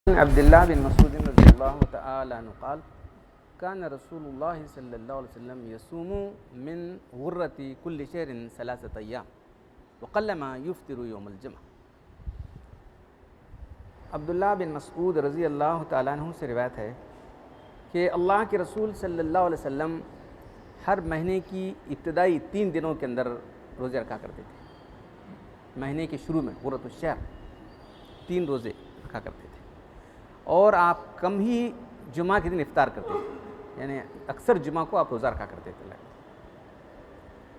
عبد الله بن مسعود رضي الله تعالى عنه قال كان رسول الله صلى الله عليه وسلم يصوم من غرة كل شهر 3 أيام وقلما يفطر يوم الجمعة۔ عبداللہ بن مسعود رضی اللہ تعالیٰ عنہ سے روایت ہے کہ اللہ کے رسول صلی اللہ علیہ وسلم ہر مہینے کی ابتدائی 3 دنوں کے اندر روزے رکھا کرتے تھے۔ مہینے کے شروع میں غرۃ الشہر 3 روزے رکھا کرتے تھے، اور آپ کم ہی جمعہ کے دن افطار کرتے تھے، یعنی اکثر جمعہ کو آپ روزہ رکھا کرتے تھے۔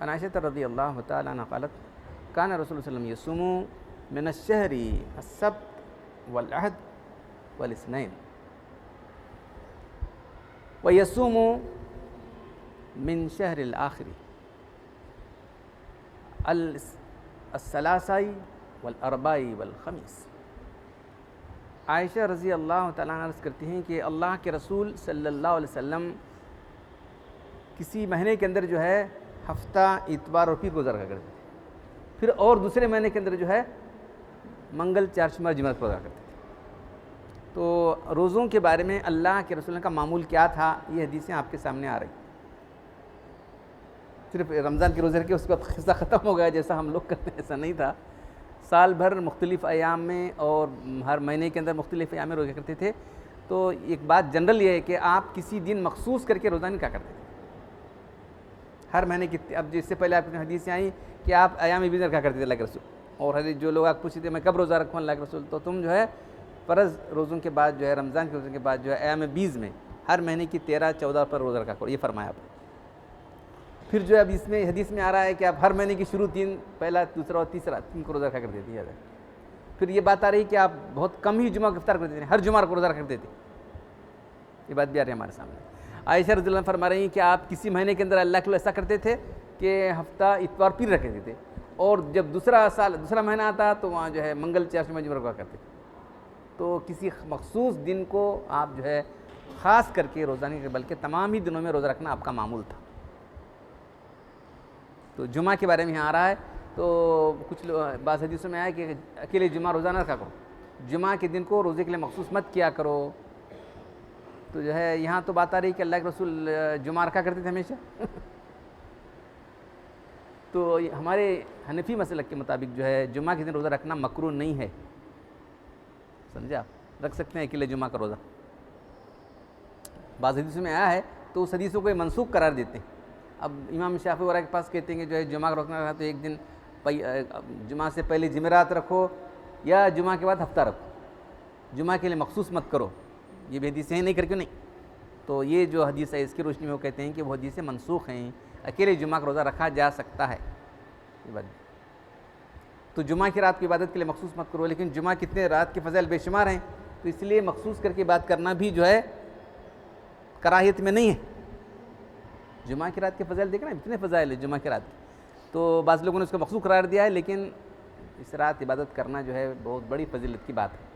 عن عائشہ رضی اللہ تعالیٰ عنہ قالت کان رسول اللہ صلی اللہ علیہ وسلم یصوم من الشہر السبت والاحد والاثنین ویصوم من شہر الآخر الثلاثاء والاربعاء والخمیس۔ عائشہ رضی اللہ تعالیٰ عنہ عرض کرتی ہیں کہ اللہ کے رسول صلی اللہ علیہ وسلم کسی مہینے کے اندر جو ہے ہفتہ اتوار اور پیر کو روزہ رکھا کرتے تھے، پھر اور دوسرے مہینے کے اندر جو ہے منگل، چہارشنبہ، جمعہ کو روزہ کرتے تھے۔ تو روزوں کے بارے میں اللہ کے رسول کا معمول کیا تھا، یہ حدیثیں آپ کے سامنے آ رہی۔ صرف رمضان کے روزے رکھے اس کے بعد قصہ ختم ہو گیا جیسا ہم لوگ کرتے ہیں، ایسا نہیں تھا۔ سال بھر مختلف ایام میں اور ہر مہینے کے اندر مختلف ایام میں روزے کرتے تھے۔ تو ایک بات جنرل یہ ہے کہ آپ کسی دن مخصوص کر کے روزہ نہیں کیا کرتے تھے۔ ہر مہینے کی، اب جس سے پہلے آپ کی حدیثیں آئیں کہ آپ ایام بیز رکھا کرتے تھے اللہ کے رسول، اور حدیث جو لوگ آپ پوچھتے تھے میں کب روزہ رکھوں اللہ کے رسول، تو تم جو ہے فرض روزوں کے بعد جو ہے رمضان کے روزوں کے بعد جو ہے ایام بیز میں ہر مہینے کی 13، 14 پر روزہ رکھا کرو، یہ فرمایا آپ۔ پھر جو ہے اب اس میں حدیث میں آ رہا ہے کہ آپ ہر مہینے کی شروع 3، پہلا، دوسرا اور تیسرا 3 کو روزہ رکھا کرتے تھے۔ پھر یہ بات آ رہی کہ آپ بہت کم ہی جمعہ کو افطار کرتے تھے، ہر جمعہ کو روزہ رکھا کرتے تھے، یہ بات بھی آ رہی ہے ہمارے سامنے۔ عائشہ رضی اللہ عنہا فرما رہی ہیں کہ آپ کسی مہینے کے اندر اللہ کے لیے ایسا کرتے تھے کہ ہفتہ اتوار پیر رکھتے تھے، اور جب دوسرا مہینہ آتا تو وہاں جو ہے منگل، چہارشنبہ، جمعہ رکھا کرتے تھے۔ تو کسی مخصوص دن کو آپ جو ہے خاص کر کے روزہ نہیں، بلکہ تمام ہی دنوں میں روزہ رکھنا آپ کا معمول تھا۔ تو جمعہ کے بارے میں یہاں آ رہا ہے، تو کچھ بعض حدیثوں میں آیا کہ اکیلے جمعہ روزہ نہ رکھا کرو، جمعہ کے دن کو روزے کے لیے مخصوص مت کیا کرو۔ تو جو ہے یہاں تو بات آ رہی کہ اللہ کے رسول جمعہ رکھا کرتے تھے ہمیشہ۔ تو ہمارے حنفی مسلک کے مطابق جو ہے جمعہ کے دن روزہ رکھنا مکروہ نہیں ہے، سمجھے آپ، رکھ سکتے ہیں اکیلے جمعہ کا روزہ۔ بعض حدیثوں میں آیا ہے تو اس حدیثوں کو منسوخ قرار دیتے ہیں۔ اب امام شافعی وغیرہ کے پاس کہتے ہیں کہ جو ہے جمعہ کا رکھنا رہا تو ایک دن جمعہ سے پہلے جمعرات رکھو یا جمعہ کے بعد ہفتہ رکھو، جمعہ کے لیے مخصوص مت کرو، یہ بھی حدیثیں نہیں کر کے نہیں۔ تو یہ جو حدیث ہے اس کی روشنی میں وہ کہتے ہیں کہ وہ حدیثیں منسوخ ہیں، اکیلے جمعہ کا روزہ رکھا جا سکتا ہے، یہ بات۔ تو جمعہ کی رات کی عبادت کے لیے مخصوص مت کرو، لیکن جمعہ کتنے رات کے فضائل بے شمار ہیں، تو اس لیے مخصوص کر کے بات کرنا بھی جو ہے کراہیت میں نہیں ہے۔ جمعہ کی رات کے فضائل دیکھنا اتنے فضائل ہے جمعہ کی رات کی، تو بعض لوگوں نے اس کو مخصوص قرار دیا ہے، لیکن اس رات عبادت کرنا جو ہے بہت بڑی فضیلت کی بات ہے۔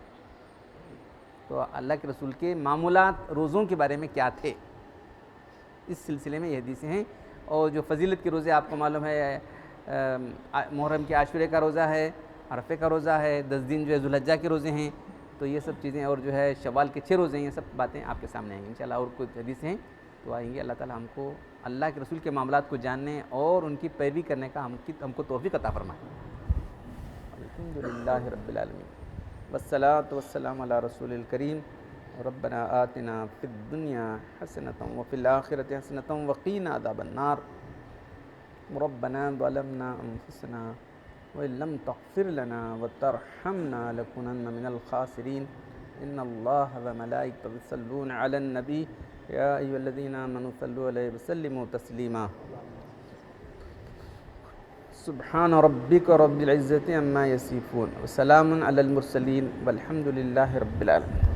تو اللہ کے رسول کے معمولات روزوں کے بارے میں کیا تھے، اس سلسلے میں یہ حدیثیں ہیں۔ اور جو فضیلت کے روزے آپ کو معلوم ہے، محرم کے عاشورے کا روزہ ہے، عرفے کا روزہ ہے، 10 دن جو ہے ذوالحجہ کے روزے ہیں، تو یہ سب چیزیں، اور جو ہے شوال کے 6 روزے ہیں، یہ سب باتیں آپ کے سامنے آئیں گی انشاءاللہ۔ اور کچھ حدیثیں ہیں تو آئیں گے۔ اللہ تعالیٰ ہم کو اللہ کے رسول کے معاملات کو جاننے اور ان کی پیروی کرنے کا ہم کو توفیق عطا فرمائے۔ الحمدللہ رب العالمین والصلاۃ والسلام علی رسول الکریم۔ ربنا آتنا فی الدنیا حسنۃ وفی الآخرۃ حسنۃ وقینا عذاب النار۔ ربنا ظلمنا انفسنا وإن لم تغفر لنا وترحمنا لنكونن من الخاسرین۔ ان اللہ وملائکتہ یصلون علی النبی یا ایھا الذین آمنوا صلوا علیہ وسلموا تسلیما۔ سبحان ربک رب العزۃ عما یصفون وسلام علی المرسلین والحمد للہ رب العالمین۔